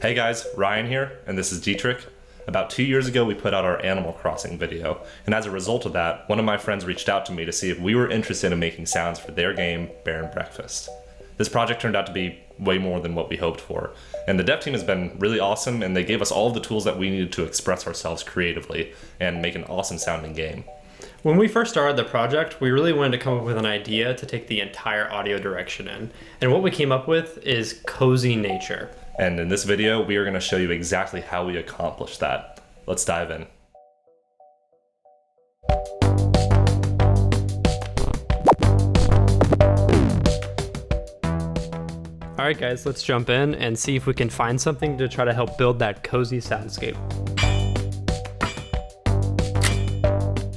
Hey guys, Ryan here, and this is Dietrich. About 2 years ago, we put out our Animal Crossing video, and as a result of that, one of my friends reached out to me to see if we were interested in making sounds for their game, Bear and Breakfast. This project turned out to be way more than what we hoped for, and the dev team has been really awesome, and they gave us all of the tools that we needed to express ourselves creatively and make an awesome sounding game. When we first started the project, we really wanted to come up with an idea to take the entire audio direction in, and what we came up with is cozy nature. And in this video, we are going to show you exactly how we accomplished that. Let's dive in. All right, guys, let's jump in and see if we can find something to try to help build that cozy soundscape.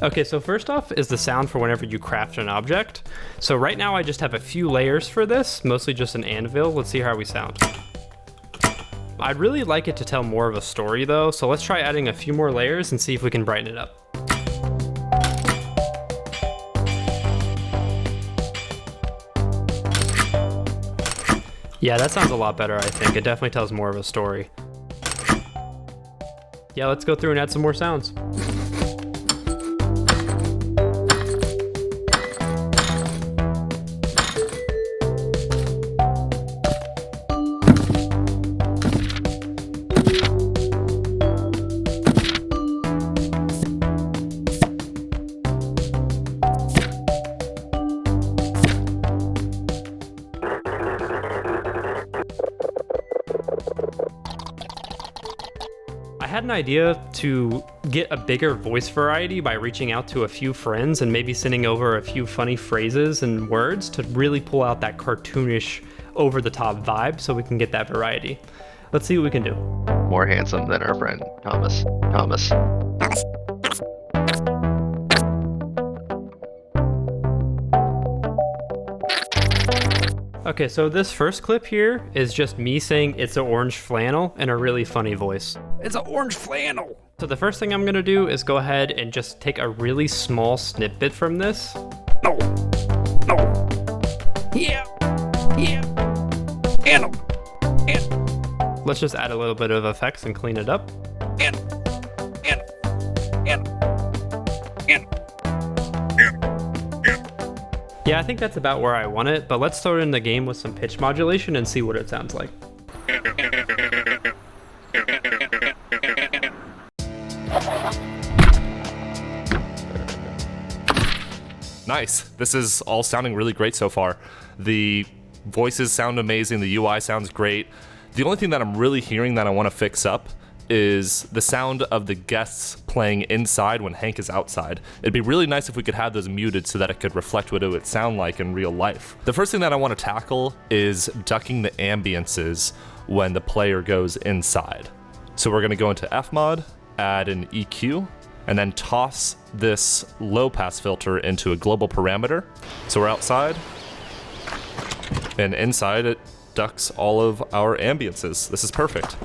Okay, so first off is the sound for whenever you craft an object. So right now I just have a few layers for this, mostly just an anvil. Let's see how we sound. I'd really like it to tell more of a story though, so let's try adding a few more layers and see if we can brighten it up. Yeah, that sounds a lot better, I think. It definitely tells more of a story. Yeah, let's go through and add some more sounds. I had an idea to get a bigger voice variety by reaching out to a few friends and maybe sending over a few funny phrases and words to really pull out that cartoonish, over-the-top vibe so we can get that variety. Let's see what we can do. More handsome than our friend Thomas. Okay, so this first clip here is just me saying it's an orange flannel in a really funny voice. It's an orange flannel. So the first thing I'm gonna do is go ahead and just take a really small snippet from this. No. Yeah. And. Let's just add a little bit of effects and clean it up. And. Yeah, I think that's about where I want it, but let's throw it in the game with some pitch modulation and see what it sounds like. Nice. This is all sounding really great so far. The voices sound amazing. The UI sounds great. The only thing that I'm really hearing that I want to fix up is the sound of the guests playing inside when Hank is outside. It'd be really nice if we could have those muted so that it could reflect what it would sound like in real life. The first thing that I want to tackle is ducking the ambiances when the player goes inside. So we're going to go into Fmod, add an EQ, and then toss this low pass filter into a global parameter. So we're outside, and inside it ducks all of our ambiances. This is perfect.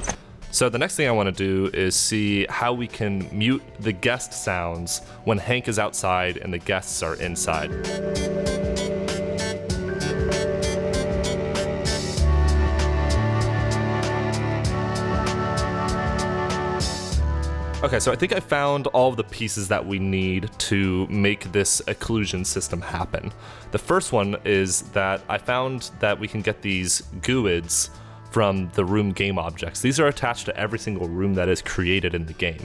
So the next thing I want to do is see how we can mute the guest sounds when Hank is outside and the guests are inside. Okay, so I think I found all of the pieces that we need to make this occlusion system happen. The first one is that I found that we can get these GUIDs from the room game objects. These are attached to every single room that is created in the game.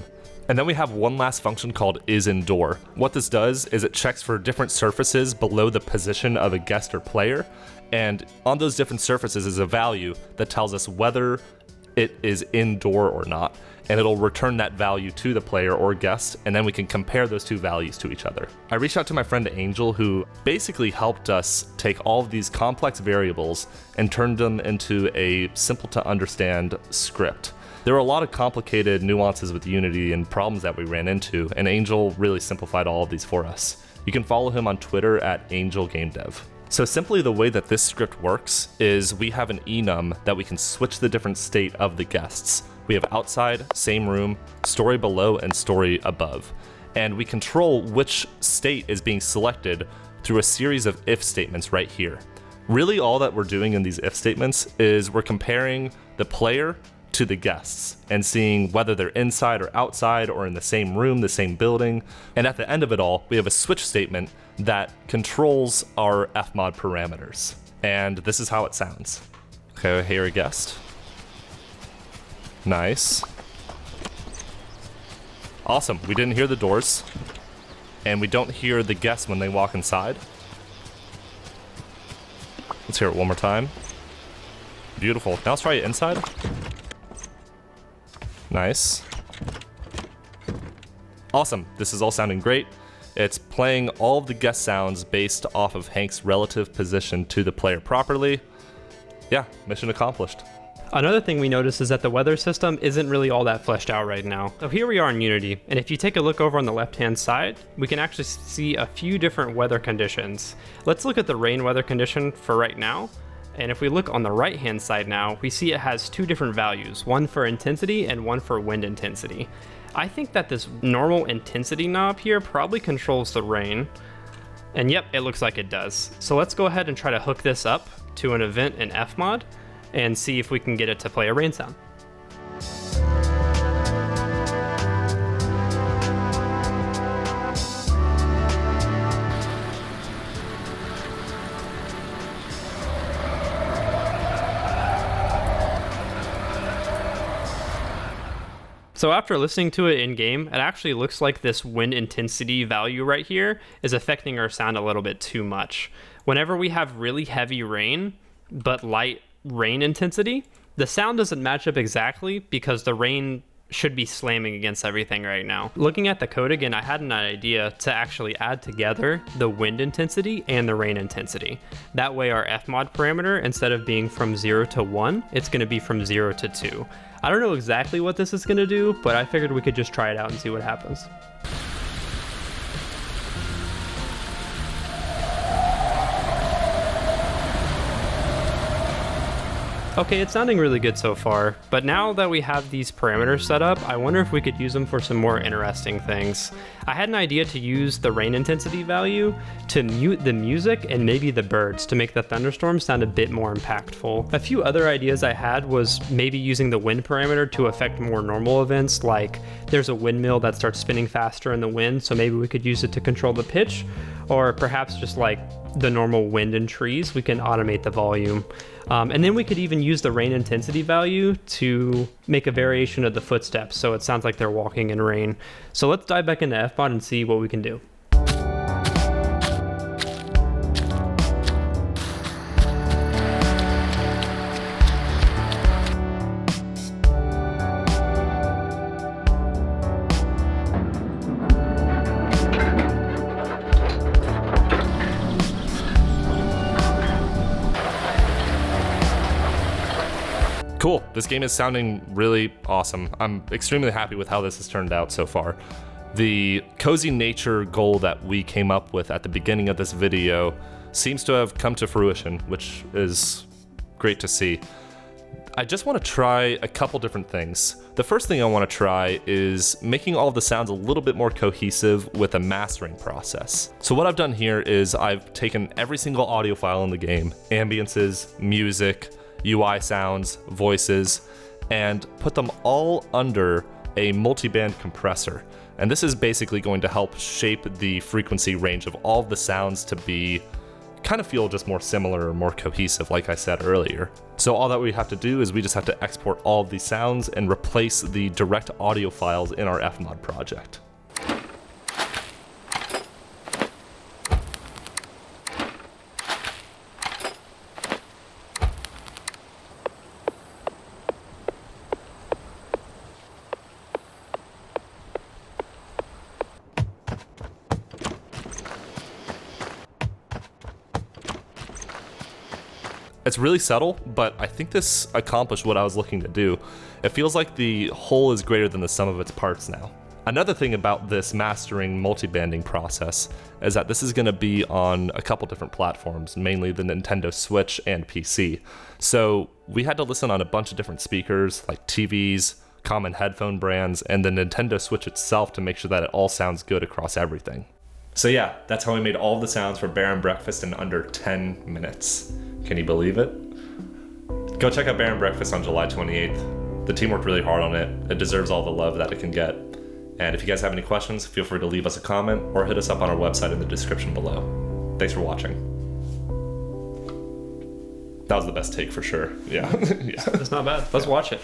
And then we have one last function called isInDoor. What this does is it checks for different surfaces below the position of a guest or player, and on those different surfaces is a value that tells us whether it is indoor or not, and it'll return that value to the player or guest, and then we can compare those two values to each other. I reached out to my friend Angel, who basically helped us take all of these complex variables and turn them into a simple to understand script. There were a lot of complicated nuances with Unity and problems that we ran into, and Angel really simplified all of these for us. You can follow him on Twitter at AngelGameDev. So simply the way that this script works is we have an enum that we can switch the different state of the guests. We have outside, same room, story below, and story above. And we control which state is being selected through a series of if statements right here. Really all that we're doing in these if statements is we're comparing the player to the guests and seeing whether they're inside or outside or in the same room, the same building. And at the end of it all, we have a switch statement that controls our fmod parameters. And this is how it sounds. Okay, hear a guest. Nice. Awesome, we didn't hear the doors. And we don't hear the guests when they walk inside. Let's hear it one more time. Beautiful. Now let's try it inside. Nice. Awesome. This is all sounding great. It's playing all of the guest sounds based off of Hank's relative position to the player properly. Yeah, mission accomplished. Another thing we noticed is that the weather system isn't really all that fleshed out right now. So here we are in Unity, and if you take a look over on the left-hand side, we can actually see a few different weather conditions. Let's look at the rain weather condition for right now. And if we look on the right-hand side now, we see it has two different values, one for intensity and one for wind intensity. I think that this normal intensity knob here probably controls the rain. And yep, it looks like it does. So let's go ahead and try to hook this up to an event in fmod and see if we can get it to play a rain sound. So after listening to it in game, it actually looks like this wind intensity value right here is affecting our sound a little bit too much. Whenever we have really heavy rain, but light rain intensity, the sound doesn't match up exactly because the rain should be slamming against everything right now. Looking at the code again, I had an idea to actually add together the wind intensity and the rain intensity. That way our fmod parameter, instead of being from 0 to 1, it's going to be from 0 to 2. I don't know exactly what this is going to do, but I figured we could just try it out and see what happens. Okay, it's sounding really good so far, but now that we have these parameters set up, I wonder if we could use them for some more interesting things. I had an idea to use the rain intensity value to mute the music and maybe the birds to make the thunderstorm sound a bit more impactful. A few other ideas I had was maybe using the wind parameter to affect more normal events, like there's a windmill that starts spinning faster in the wind, so maybe we could use it to control the pitch, or perhaps just like the normal wind in trees, we can automate the volume. And then we could even use the rain intensity value to make a variation of the footsteps so it sounds like they're walking in rain. So let's dive back into fmod and see what we can do. Cool, this game is sounding really awesome. I'm extremely happy with how this has turned out so far. The cozy nature goal that we came up with at the beginning of this video seems to have come to fruition, which is great to see. I just want to try a couple different things. The first thing I want to try is making all of the sounds a little bit more cohesive with a mastering process. So what I've done here is I've taken every single audio file in the game, ambiances, music, UI sounds, voices, and put them all under a multiband compressor. And this is basically going to help shape the frequency range of all of the sounds to be kind of feel just more similar or more cohesive, like I said earlier. So all that we have to do is we just have to export all of these sounds and replace the direct audio files in our fmod project. It's really subtle, but I think this accomplished what I was looking to do. It feels like the whole is greater than the sum of its parts now. Another thing about this mastering multibanding process is that this is going to be on a couple different platforms, mainly the Nintendo Switch and PC. So we had to listen on a bunch of different speakers like TVs, common headphone brands, and the Nintendo Switch itself to make sure that it all sounds good across everything. So yeah, that's how we made all the sounds for Bear and Breakfast in under 10 minutes. Can you believe it? Go check out Bear and Breakfast on July 28th. The team worked really hard on it. It deserves all the love that it can get. And if you guys have any questions, feel free to leave us a comment or hit us up on our website in the description below. Thanks for watching. That was the best take for sure. Yeah. Yeah. It's not bad. Let's watch it.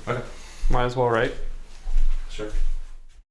Okay. Might as well, right? Sure.